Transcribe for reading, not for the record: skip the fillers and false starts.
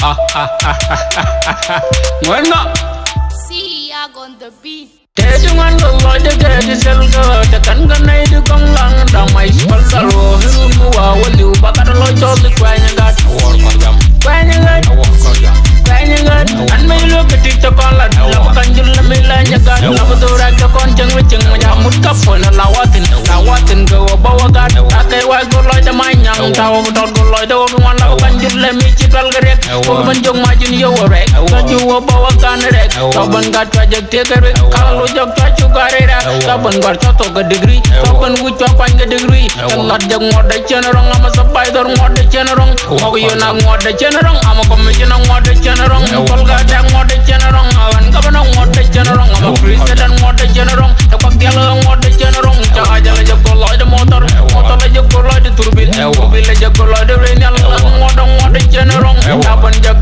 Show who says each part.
Speaker 1: When up?
Speaker 2: See, I on the beat.
Speaker 1: Taking on the light, the dead is a girl. The Kanganay, the Gonglang, and my sponsor. Who will you? But I don't like all the crying. I got to work on them. Crying, I walk on them. Crying, and may look at it to call it. Love Kanjul, Milan, you got love the rack of conjunct with Yamut Couple, and Lawatin go above that. Okay, why go like the mine young tower, don't go like the old one. Kanjul, let me chip Algarek. Open your margin, you were wrecked. Got you above a gun wreck. Someone got project take a wreck. Jog try to get it out. Someone got a degree. Someone with your find a degree. I'm not young more the general. I'm a spider more the general. Oh, you're not more the general. I'm a commissioner more the general. Polga more the general. I'm governor more the general. I'm a president more the general. The Pagala more the general. Jaja you go like the motor. Motor you go like the turbine. Village you go like the rain. More the general. Happen you